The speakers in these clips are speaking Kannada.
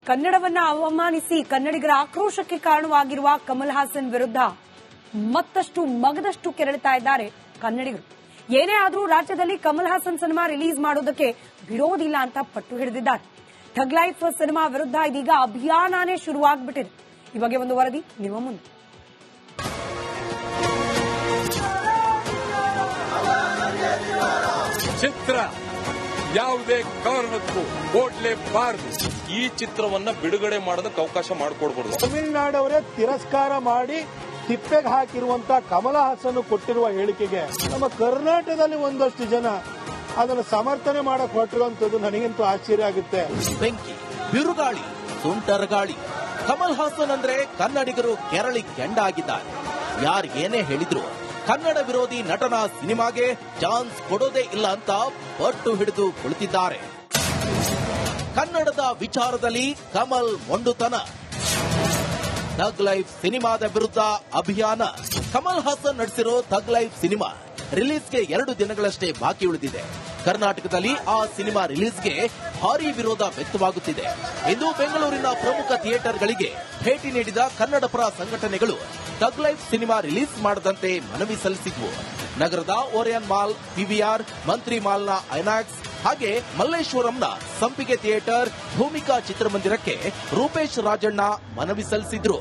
ಕನ್ನಡವನ್ನ ಅವಮಾನಿಸಿ ಕನ್ನಡಿಗರ ಆಕ್ರೋಶಕ್ಕೆ ಕಾರಣವಾಗಿರುವ ಕಮಲ್ ಹಾಸನ್ ವಿರುದ್ಧ ಮತ್ತಷ್ಟು ಮಗದಷ್ಟು ಕೆರಳುತ್ತಾ ಇದ್ದಾರೆ ಕನ್ನಡಿಗರು. ಏನೇ ಆದರೂ ರಾಜ್ಯದಲ್ಲಿ ಕಮಲ್ ಹಾಸನ್ ಸಿನಿಮಾ ರಿಲೀಸ್ ಮಾಡೋದಕ್ಕೆ ಬಿಡೋದಿಲ್ಲ ಅಂತ ಪಟ್ಟು ಹಿಡಿದಿದ್ದಾರೆ. ಥಗ್ ಲೈಫ್ ಸಿನಿಮಾ ವಿರುದ್ಧ ಇದೀಗ ಅಭಿಯಾನನೇ ಶುರುವಾಗ್ಬಿಟ್ಟಿದೆ. ಈ ಬಗ್ಗೆ ಒಂದು ವರದಿ ನಿಮ್ಮ ಮುಂದೆ. ಚಿತ್ರ ಯಾವುದೇ ಕಾರಣಕ್ಕೂ ಓಡ್ಲೇಬಾರದು. ಈ ಚಿತ್ರವನ್ನ ಬಿಡುಗಡೆ ಮಾಡೋದಕ್ಕೆ ಅವಕಾಶ ಮಾಡಿಕೊಡ್ಬಾರ್ದು. ತಮಿಳುನಾಡವರೇ ತಿರಸ್ಕಾರ ಮಾಡಿ ತಿಪ್ಪೆಗೆ ಹಾಕಿರುವಂತ ಕಮಲ ಹಾಸನ್ ಕೊಟ್ಟಿರುವ ಹೇಳಿಕೆಗೆ ನಮ್ಮ ಕರ್ನಾಟಕದಲ್ಲಿ ಒಂದಷ್ಟು ಜನ ಅದನ್ನು ಸಮರ್ಥನೆ ಮಾಡಕ್ ಹೊರಟಿರುವಂತದ್ದು ನನಗಂತೂ ಆಶ್ಚರ್ಯ ಆಗುತ್ತೆ. ಬೆಂಕಿ, ಬಿರುಗಾಳಿ, ಸುಂಟರಗಾಳಿ. ಕಮಲ್ ಹಾಸನ್ ಅಂದ್ರೆ ಕನ್ನಡಿಗರು ಕೆರಳಿ ಕೆಂಡ ಆಗಿದ್ದಾರೆ. ಯಾರು ಏನೇ ಹೇಳಿದ್ರು ಕನ್ನಡ ವಿರೋಧಿ ನಟನ ಸಿನಿಮಾಗೆ ಚಾನ್ಸ್ ಕೊಡೋದೇ ಇಲ್ಲ ಅಂತ ಪಟ್ಟು ಹಿಡಿದು ಕುಳಿತಿದ್ದಾರೆ. ಕನ್ನಡದ ವಿಚಾರದಲ್ಲಿ ಕಮಲ್ ಮೊಂಡುತನ. ಥಗ್ ಲೈಫ್ ಸಿನಿಮಾದ ವಿರುದ್ಧ ಅಭಿಯಾನ. ಕಮಲ್ ಹಾಸನ್ ನಡೆಸಿರೋ ಥಗ್ ಲೈಫ್ ಸಿನಿಮಾ ರಿಲೀಸ್ಗೆ 2 ದಿನಗಳಷ್ಟೇ ಬಾಕಿ ಉಳಿದಿದೆ. ಕರ್ನಾಟಕದಲ್ಲಿ ಆ ಸಿನಿಮಾ ರಿಲೀಸ್ಗೆ ಭಾರೀ ವಿರೋಧ ವ್ಯಕ್ತವಾಗುತ್ತಿದೆ. ಇಂದು ಬೆಂಗಳೂರಿನ ಪ್ರಮುಖ ಥಿಯೇಟರ್ಗಳಿಗೆ ಭೇಟಿ ನೀಡಿದ ಕನ್ನಡ ಪರ ಸಂಘಟನೆಗಳು ಥಗ್ ಲೈಫ್ ಸಿನಿಮಾ ರಿಲೀಸ್ ಮಾಡದಂತೆ ಮನವಿ ಸಲ್ಲಿಸಿದ್ವು. ನಗರದ ಓರಿಯನ್ ಮಾಲ್, ಪಿವಿಆರ್, ಮಂತ್ರಿ ಮಾಲ್ನ ಐನಾಕ್ಸ್ ಹಾಗೆ ಮಲ್ಲೇಶ್ವರಂನ ಸಂಪಿಗೆ ಥಿಯೇಟರ್, ಭೂಮಿಕಾ ಚಿತ್ರಮಂದಿರಕ್ಕೆ ರೂಪೇಶ್ ರಾಜಣ್ಣ ಮನವಿ ಸಲ್ಲಿಸಿದ್ರು.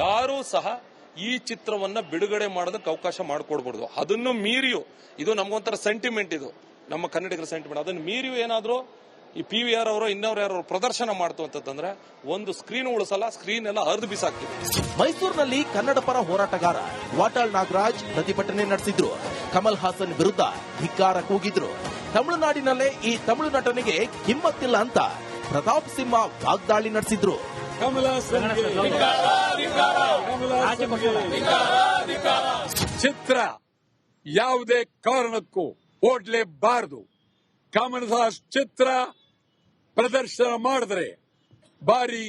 ಯಾರೂ ಸಹ ಈ ಚಿತ್ರವನ್ನ ಬಿಡುಗಡೆ ಮಾಡೋದಕ್ಕೆ ಅವಕಾಶ ಮಾಡಿಕೊಡ್ಬಾರ್ದು. ಅದನ್ನು ಮೀರಿಯೂ, ಇದು ನಮಗೊಂಥರ ಸೆಂಟಿಮೆಂಟ್, ಇದು ನಮ್ಮ ಕನ್ನಡಿಗರ ಸೆಂಟಿಮೆಂಟ್. ಅದನ್ನು ಮೀರಿಯೂ ಏನಾದರೂ ಈ PVR ಅವರು ಇನ್ನೊರು ಯಾರು ಪ್ರದರ್ಶನ ಮಾಡ್ತು ಅಂತಂದ್ರೆ ಒಂದು ಸ್ಕ್ರೀನ್ ಉಳಿಸಲ್ಲ, ಸ್ಕ್ರೀನ್ ಎಲ್ಲ ಹರಿದು ಬಿಸಾಕ್ತಿದೆ. ಮೈಸೂರಿನಲ್ಲಿ ಕನ್ನಡ ಪರ ಹೋರಾಟಗಾರ ವಾಟಾಳ್ ನಾಗರಾಜ್ ಪ್ರತಿಭಟನೆ ನಡೆಸಿದ್ರು. ಕಮಲ್ ಹಾಸನ್ ವಿರುದ್ಧ ಧಿಕ್ಕಾರ ಕೂಗಿದ್ರು. ತಮಿಳುನಾಡಿನಲ್ಲೇ ಈ ತಮಿಳು ನಟನಿಗೆ ಕಿಮ್ಮತ್ತಿಲ್ಲ ಅಂತ ಪ್ರತಾಪ್ ಸಿಂಹ ವಾಗ್ದಾಳಿ ನಡೆಸಿದ್ರು. ಚಿತ್ರ ಯಾವುದೇ ಕಾರಣಕ್ಕೂ ಓಡ್ಲೇಬಾರದು. ಕಮಲ್ ಹಾಸನ್ ಚಿತ್ರ ಪ್ರದರ್ಶನ ಮಾಡಿದ್ರೆ ಭಾರಿ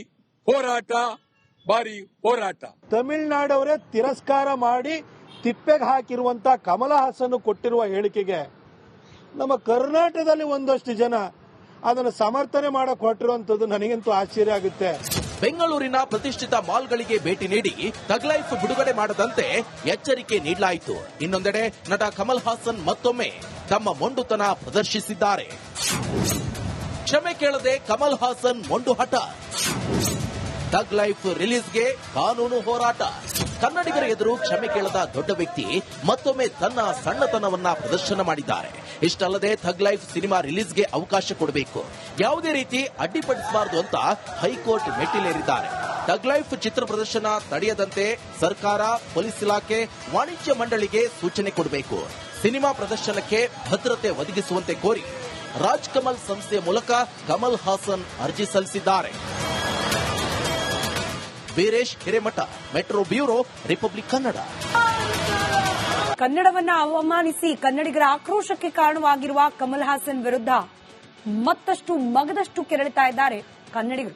ಹೋರಾಟ. ತಮಿಳುನಾಡವರೇ ತಿರಸ್ಕಾರ ಮಾಡಿ ತಿಪ್ಪೆಗೆ ಹಾಕಿರುವಂತ ಕಮಲ ಹಾಸನ್ ಕೊಟ್ಟಿರುವ ಹೇಳಿಕೆಗೆ ನಮ್ಮ ಕರ್ನಾಟಕದಲ್ಲಿ ಒಂದಷ್ಟು ಜನ ಅದನ್ನು ಸಮರ್ಥನೆ ಮಾಡಕ್ ಹೊರಟಿರುವಂತದ್ದು ನನಗಂತೂ ಆಶ್ಚರ್ಯ ಆಗುತ್ತೆ. ಬೆಂಗಳೂರಿನ ಪ್ರತಿಷ್ಠಿತ ಮಾಲ್ಗಳಿಗೆ ಭೇಟಿ ನೀಡಿ ಥಗ್ ಲೈಫ್ ಬಿಡುಗಡೆ ಮಾಡದಂತೆ ಎಚ್ಚರಿಕೆ ನೀಡಲಾಯಿತು. ಇನ್ನೊಂದೆಡೆ ನಟ ಕಮಲ್ ಹಾಸನ್ ಮತ್ತೊಮ್ಮೆ ತಮ್ಮ ಮೊಂಡುತನ ಪ್ರದರ್ಶಿಸಿದ್ದಾರೆ. ಕ್ಷಮೆ ಕೇಳದೆ ಕಮಲ್ ಹಾಸನ್ ಮೊಂಡು ಹಠ. ಥಗ್ ಲೈಫ್ ರಿಲೀಸ್ಗೆ ಕಾನೂನು ಹೋರಾಟ. ಕನ್ನಡಿಗರ ಎದುರು ಕ್ಷಮೆ ಕೇಳದ ದೊಡ್ಡ ವ್ಯಕ್ತಿ ಮತ್ತೊಮ್ಮೆ ತನ್ನ ಸಣ್ಣತನವನ್ನ ಪ್ರದರ್ಶನ ಮಾಡಿದ್ದಾರೆ. ಇಷ್ಟಲ್ಲದೆ ಥಗ್ ಲೈಫ್ ಸಿನಿಮಾ ರಿಲೀಸ್ಗೆ ಅವಕಾಶ ಕೊಡಬೇಕು, ಯಾವುದೇ ರೀತಿ ಅಡ್ಡಿಪಡಿಸಬಾರದು ಅಂತ ಹೈಕೋರ್ಟ್ ಮೆಟ್ಟಿಲೇರಿದ್ದಾರೆ. ಥಗ್ ಲೈಫ್ ಚಿತ್ರ ಪ್ರದರ್ಶನ ತಡೆಯದಂತೆ ಸರ್ಕಾರ, ಪೊಲೀಸ್ ಇಲಾಖೆ, ವಾಣಿಜ್ಯ ಮಂಡಳಿಗೆ ಸೂಚನೆ ಕೊಡಬೇಕು. ಸಿನಿಮಾ ಪ್ರದರ್ಶನಕ್ಕೆ ಭದ್ರತೆ ಒದಗಿಸುವಂತೆ ಕೋರಿ ರಾಜ್ ಕಮಲ್ ಸಂಸ್ಥೆಯ ಮೂಲಕ ಕಮಲ್ ಹಾಸನ್ ಅರ್ಜಿ ಸಲ್ಲಿಸಿದ್ದಾರೆ. Veeresh Hiremath, metro bureau, republic Kannada. ಕನ್ನಡವನ್ನ ಅವಮಾನಿಸಿ ಕನ್ನಡಿಗರ ಆಕ್ರೋಶಕ್ಕೆ ಕಾರಣವಾಗಿರುವ ಕಮಲ್ ಹಾಸನ್ ವಿರುದ್ಧ ಮತ್ತಷ್ಟು ಮಗದಷ್ಟು ಕೆರಳುತ್ತಾ ಇದ್ದಾರೆ ಕನ್ನಡಿಗರು.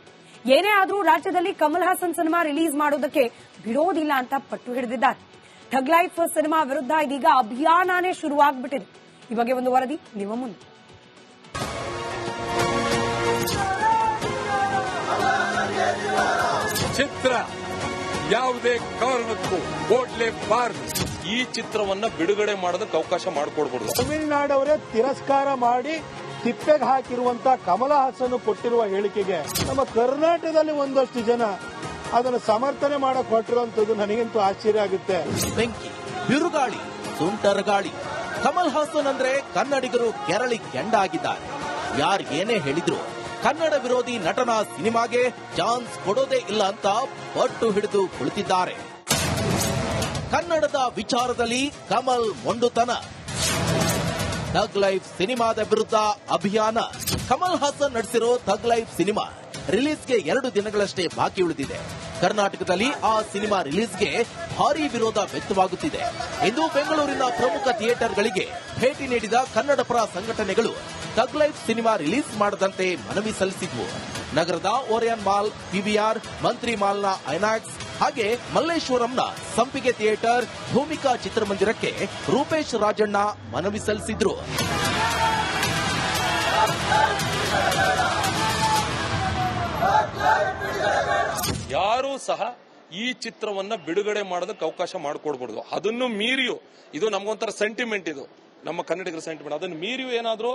ಏನೇ ಆದರೂ ರಾಜ್ಯದಲ್ಲಿ ಕಮಲ್ ಹಾಸನ್ ಸಿನಿಮಾ ರಿಲೀಸ್ ಮಾಡೋದಕ್ಕೆ ಬಿಡೋದಿಲ್ಲ ಅಂತ ಪಟ್ಟು ಹಿಡಿದಿದ್ದಾರೆ. ಥಗ್ ಲೈಫ್ ಸಿನಿಮಾ ವಿರುದ್ಧ ಇದೀಗ ಅಭಿಯಾನನೇ ಶುರುವಾಗ್ಬಿಟ್ಟಿದೆ. ಈ ಬಗ್ಗೆ ಒಂದು ವರದಿ ನಿಮ್ಮ ಮುಂದೆ. ಚಿತ್ರ ಯಾವುದೇ ಕಾರಣಕ್ಕೂ ಓಡ್ಲೇಬಾರದು. ಈ ಚಿತ್ರವನ್ನ ಬಿಡುಗಡೆ ಮಾಡೋದಕ್ಕೆ ಅವಕಾಶ ಮಾಡಿಕೊಡ್ಬಾರ್ದು. ತಮಿಳುನಾಡವರೇ ತಿರಸ್ಕಾರ ಮಾಡಿ ತಿಪ್ಪೆಗೆ ಹಾಕಿರುವಂತ ಕಮಲ ಹಾಸನ್ ಕೊಟ್ಟಿರುವ ಹೇಳಿಕೆಗೆ ನಮ್ಮ ಕರ್ನಾಟಕದಲ್ಲಿ ಒಂದಷ್ಟು ಜನ ಅದನ್ನು ಸಮರ್ಥನೆ ಮಾಡಕ್ ಹೊರಟಿರುವಂತದ್ದು ನನಗಂತೂ ಆಶ್ಚರ್ಯ ಆಗುತ್ತೆ. ಬೆಂಕಿ, ಬಿರುಗಾಳಿ, ಸುಂಟರಗಾಳಿ. ಕಮಲ್ ಹಾಸನ್ ಅಂದ್ರೆ ಕನ್ನಡಿಗರು ಕೆರಳಿ ಕೆಂಡ ಆಗಿದ್ದಾರೆ. ಯಾರು ಏನೇ ಹೇಳಿದ್ರು ಕನ್ನಡ ವಿರೋಧಿ ನಟನ ಸಿನಿಮಾಗೆ ಚಾನ್ಸ್ ಕೊಡೋದೇ ಇಲ್ಲ ಅಂತ ಪಟ್ಟು ಹಿಡಿದು ಕುಳಿತಿದ್ದಾರೆ. ಕನ್ನಡದ ವಿಚಾರದಲ್ಲಿ ಕಮಲ್ ಮೊಂಡುತನ. ಥಗ್ ಲೈಫ್ ಸಿನಿಮಾದ ವಿರುದ್ಧ ಅಭಿಯಾನ. ಕಮಲ್ ಹಾಸನ್ ನಡೆಸಿರೋ ಥಗ್ ಲೈಫ್ ಸಿನಿಮಾ ರಿಲೀಸ್ಗೆ 2 ದಿನಗಳಷ್ಟೇ ಬಾಕಿ ಉಳಿದಿದೆ. ಕರ್ನಾಟಕದಲ್ಲಿ ಆ ಸಿನಿಮಾ ರಿಲೀಸ್ಗೆ ಭಾರೀ ವಿರೋಧ ವ್ಯಕ್ತವಾಗುತ್ತಿದೆ. ಇಂದು ಬೆಂಗಳೂರಿನ ಪ್ರಮುಖ ಥಿಯೇಟರ್ಗಳಿಗೆ ಭೇಟಿ ನೀಡಿದ ಕನ್ನಡ ಪರ ಸಂಘಟನೆಗಳು ಥಗ್ ಲೈಫ್ ಸಿನಿಮಾ ರಿಲೀಸ್ ಮಾಡದಂತೆ ಮನವಿ ಸಲ್ಲಿಸಿದ್ವು. ನಗರದ ಓರಿಯನ್ ಮಾಲ್, ಪಿವಿಆರ್, ಮಂತ್ರಿ ಮಾಲ್ನ ಐನಾಕ್ಸ್ ಹಾಗೆ ಮಲ್ಲೇಶ್ವರಂನ ಸಂಪಿಗೆ ಥಿಯೇಟರ್ ಭೂಮಿಕಾ ಚಿತ್ರಮಂದಿರಕ್ಕೆ ರೂಪೇಶ್ ರಾಜಣ್ಣ ಮನವಿ ಸಲ್ಲಿಸಿದ್ರು. ಯಾರೂ ಸಹ ಈ ಚಿತ್ರವನ್ನ ಬಿಡುಗಡೆ ಮಾಡೋದಕ್ಕೆ ಅವಕಾಶ ಮಾಡಿಕೊಡ್ಬಾರ್ದು. ಅದನ್ನು ಮೀರಿಯೂ ಇದು ನಮಗೊಂಥರ ಸೆಂಟಿಮೆಂಟ್, ಇದು ನಮ್ಮ ಕನ್ನಡಿಗರ ಸೆಂಟಿಮೆಂಟ್. ಅದನ್ನು ಮೀರಿಯೂ ಏನಾದ್ರು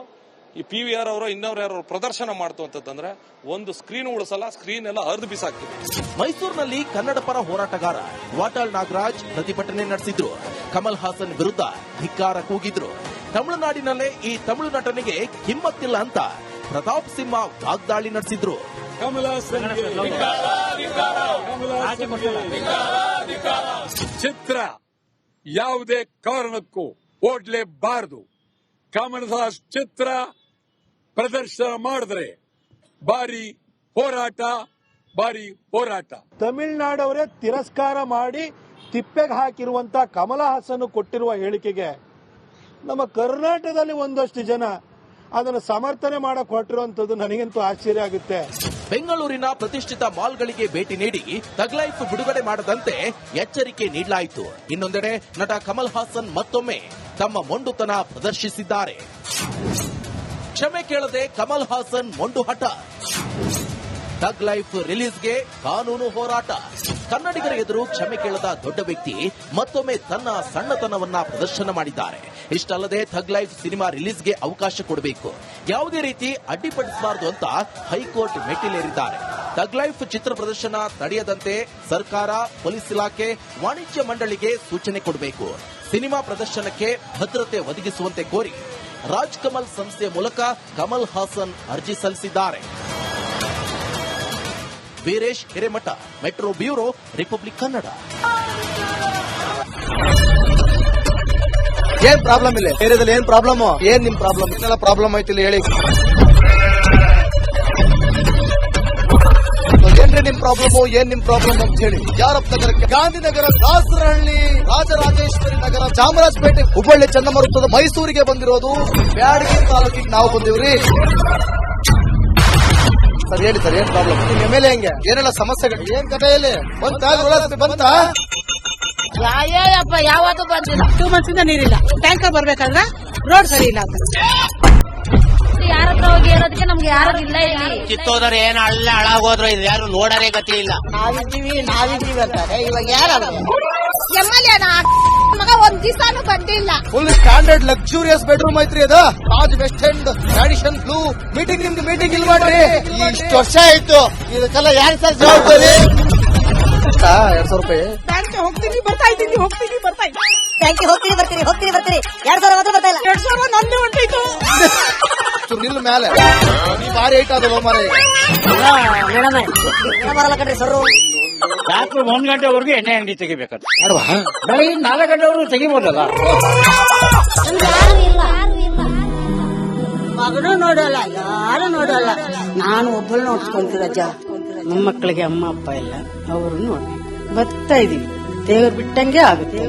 ಈ PVR ಅವರು ಇನ್ನೊಬ್ರು ಯಾರು ಪ್ರದರ್ಶನ ಮಾಡ್ತು ಅಂತಂದ್ರೆ ಒಂದು ಸ್ಕ್ರೀನ್ ಉಳಿಸಲ್ಲ, ಸ್ಕ್ರೀನ್ ಎಲ್ಲ ಹರಿದು ಬಿಸಾಕ್ತಿದೆ. ಮೈಸೂರಿನಲ್ಲಿ ಕನ್ನಡ ಪರ ಹೋರಾಟಗಾರ ವಾಟಾಳ್ ನಾಗರಾಜ್ ಪ್ರತಿಭಟನೆ ನಡೆಸಿದ್ರು. ಕಮಲ್ ಹಾಸನ್ ವಿರುದ್ಧ ಧಿಕ್ಕಾರ ಕೂಗಿದ್ರು. ತಮಿಳುನಾಡಿನಲ್ಲೇ ಈ ತಮಿಳು ನಟನಿಗೆ ಕಿಮ್ಮತ್ತಿಲ್ಲ ಅಂತ ಪ್ರತಾಪ್ ಸಿಂಹ ವಾಗ್ದಾಳಿ ನಡೆಸಿದ್ರು. ಚಿತ್ರ ಯಾವುದೇ ಕಾರಣಕ್ಕೂ ಓಡ್ಲೇಬಾರದು. ಕಮಲಹಾಸ್ ಚಿತ್ರ ಪ್ರದರ್ಶನ ಮಾಡಿದ್ರೆ ಭಾರಿ ಹೋರಾಟ. ತಮಿಳುನಾಡವರೇ ತಿರಸ್ಕಾರ ಮಾಡಿ ತಿಪ್ಪೆಗೆ ಹಾಕಿರುವಂತ ಕಮಲ ಹಾಸನ್ ಕೊಟ್ಟಿರುವ ಹೇಳಿಕೆಗೆ ನಮ್ಮ ಕರ್ನಾಟಕದಲ್ಲಿ ಒಂದಷ್ಟು ಜನ ಅದನ್ನು ಸಮರ್ಥನೆ ಮಾಡಕ್ ಹೊರಟಿರುವಂತದ್ದು ನನಗಂತೂ ಆಶ್ಚರ್ಯ ಆಗುತ್ತೆ. ಬೆಂಗಳೂರಿನ ಪ್ರತಿಷ್ಠಿತ ಮಾಲ್ಗಳಿಗೆ ಭೇಟಿ ನೀಡಿ ಥಗ್ ಲೈಫ್ ಬಿಡುಗಡೆ ಮಾಡದಂತೆ ಎಚ್ಚರಿಕೆ ನೀಡಲಾಯಿತು. ಇನ್ನೊಂದೆಡೆ ನಟ ಕಮಲ್ ಹಾಸನ್ ಮತ್ತೊಮ್ಮೆ ತಮ್ಮ ಮೊಂಡುತನ ಪ್ರದರ್ಶಿಸಿದ್ದಾರೆ. ಕ್ಷಮೆ ಕೇಳದೆ ಕಮಲ್ ಹಾಸನ್ ಮೊಂಡು ಹಠ. ಥಗ್ ಲೈಫ್ ರಿಲೀಸ್ಗೆ ಕಾನೂನು ಹೋರಾಟ. ಕನ್ನಡಿಗರ ಎದುರು ಕ್ಷಮೆ ಕೇಳದ ದೊಡ್ಡ ವ್ಯಕ್ತಿ ಮತ್ತೊಮ್ಮೆ ತನ್ನ ಸಣ್ಣತನವನ್ನ ಪ್ರದರ್ಶನ ಮಾಡಿದ್ದಾರೆ. ಇಷ್ಟಲ್ಲದೆ ಥಗ್ ಲೈಫ್ ಸಿನಿಮಾ ರಿಲೀಸ್ಗೆ ಅವಕಾಶ ಕೊಡಬೇಕು, ಯಾವುದೇ ರೀತಿ ಅಡ್ಡಿಪಡಿಸಬಾರದು ಅಂತ ಹೈಕೋರ್ಟ್ ಮೆಟ್ಟಿಲೇರಿದ್ದಾರೆ. ಥಗ್ ಲೈಫ್ ಚಿತ್ರ ಪ್ರದರ್ಶನ ತಡೆಯದಂತೆ ಸರ್ಕಾರ, ಪೊಲೀಸ್ ಇಲಾಖೆ, ವಾಣಿಜ್ಯ ಮಂಡಳಿಗೆ ಸೂಚನೆ ಕೊಡಬೇಕು. ಸಿನಿಮಾ ಪ್ರದರ್ಶನಕ್ಕೆ ಭದ್ರತೆ ಒದಗಿಸುವಂತೆ ಕೋರಿ ರಾಜ್ ಕಮಲ್ ಸಂಸ್ಥೆಯ ಮೂಲಕ ಕಮಲ್ ಹಾಸನ್ ಅರ್ಜಿ ಸಲ್ಲಿಸಿದ್ದಾರೆ. Veeresh Hiremath, metro bureau, republic Kannada. ಏನ್ ಪ್ರಾಬ್ಲಮ್ ಇಲ್ಲ ಏರಿಯಾದಲ್ಲಿ? ಏನ್ ಪ್ರಾಬ್ಲಮ್? ಏನ್ ನಿಮ್ ಪ್ರಾಬ್ಲಮ್? ಇದೆಲ್ಲ ಪ್ರಾಬ್ಲಮ್ ಐತಿಲ್ಲ ಹೇಳಿ. ಏನ್ರಿ ನಿಮ್ ಪ್ರಾಬ್ಲಮ್? ಏನ್ ನಿಮ್ ಪ್ರಾಬ್ಲಮ್ ಅಂತ ಹೇಳಿ. ಯಾರಪ್ಪ ನಗರಕ್ಕೆ? ಗಾಂಧಿನಗರ, ದಾಸರಹಳ್ಳಿ, ರಾಜರಾಜೇಶ್ವರಿ ನಗರ, ಚಾಮರಾಜಪೇಟೆ, ಹುಬ್ಬಳ್ಳಿ, ಚನ್ನಮರುತ್ತದ, ಮೈಸೂರಿಗೆ ಬಂದಿರೋದು. ಬ್ಯಾಡಗಿ ತಾಲೂಕಿಗೆ ನಾವು ಬಂದಿವ್ರಿ. ಸರ್ ಹೇಳಿ ಸರ್, ಏನ್ ಪ್ರಾಬ್ಲಮ್? ನಿಮ್ MLA ಹೆಂಗೆ? ಏನೆಲ್ಲ ಸಮಸ್ಯೆಗಳು? ಏನ್ ಕಥೆಯಲ್ಲಿ ಬಂತ? ಯಾಯಪ್ಪ ಯಾವತ್ತೂ ಬಂದಿಲ್ಲ. 2 months ಇಂದ ನೀರಿಲ್ಲ. ಟ್ಯಾಂಕರ್ ಬರ್ಬೇಕಾದ್ರೆ ರೋಡ್ ಸರಿ ಇಲ್ಲ ಅಂತ ಯಾರ ಹತ್ರ ಹೋಗಿ ಹೇಳೋದಕ್ಕೆ ನಮ್ಗೆ ಯಾರು ಇಲ್ಲ. ಇಲ್ಲಿ ಕಿತ್ತೋದ್ರೆ ಏನು ಅಲ್ಲ ಹಾಳಾಗೋದ್ರು ಇದು ಯಾರು ನೋಡರೇ ಗತಿ ಇಲ್ಲ. ನಾವಿದ್ದೀವಿ ಅಂತಾರೆ. ಇವಾಗ ಯಾರು MLA ಮಗ ಒಂದ್ ದಿವಸನೂ ಬಂದಿಲ್ಲ. ಫುಲ್ ಸ್ಟ್ಯಾಂಡರ್ಡ್ ಲಕ್ಸುರಿಯಸ್ ಬೆಡ್ರೂಮ್ ಐತ್ರಿ ಅದು. Taj west end, Radisson blue. ನಿಮ್ಗೆ ಮೀಟಿಂಗ್ ಇಲ್ಲಿ ಮಾಡ್ರಿ. ಇಷ್ಟು ವರ್ಷ ಆಯ್ತು, ಇದಕ್ಕೆಲ್ಲ ಯಾರು ಸರ್ ಜವಾಬ್ದಾರಿ? 2,000 ರೂಪಾಯಿ ಬ್ಯಾಂಕ್ ಹೋಗ್ತೀನಿ ಬರ್ತಾ ಇದ್ದೀನಿ. ಬ್ಯಾಂಕಿಗೆ ಹೋಗ್ತೀನಿ ಬರ್ತೀರಿ 2,000 ಮಾತ್ರ ಬರ್ತಾ ಇಲ್ಲ. 2,000 ನಂದು ಹೊಂಟಿತ್ತು. ನಿಲ್ ಮೇಲೆ ಭಾರಿ ಐಟ್ ಅದು ಮಾರ. ಮೇಡಮ್ ಬರಲ್ಲ ಕಣ್ರಿ ಸರ್. ರಾತ್ರಿ 1 ಗಂಟೆವರೆಗೂ ಎಣ್ಣೆ ಅಂಗಡಿ ತೆಗಿಬೇಕಾದ್ರೆ ಬೆಳಗ್ಗೆ 4 ಗಂಟೆವರೆಗೂ ತೆಗಿಬೋದಲ್ಲ. ಮಗನೂ ನೋಡಲ್ಲ, ಯಾರು ನೋಡಲ್ಲ. ನಾನು ಒಬ್ಬಳು ನೋಡ್ಸ್ಕೊಂತೀರಜ್ಜ. ನಮ್ಮ ಮಕ್ಕಳಿಗೆ ಅಮ್ಮ ಅಪ್ಪ ಇಲ್ಲ, ಅವರು ನೋಡಿ ಬರ್ತಾ ಇದೀವಿ. ದೇವರು ಬಿಟ್ಟಂಗೆ ಆಗುತ್ತೆ.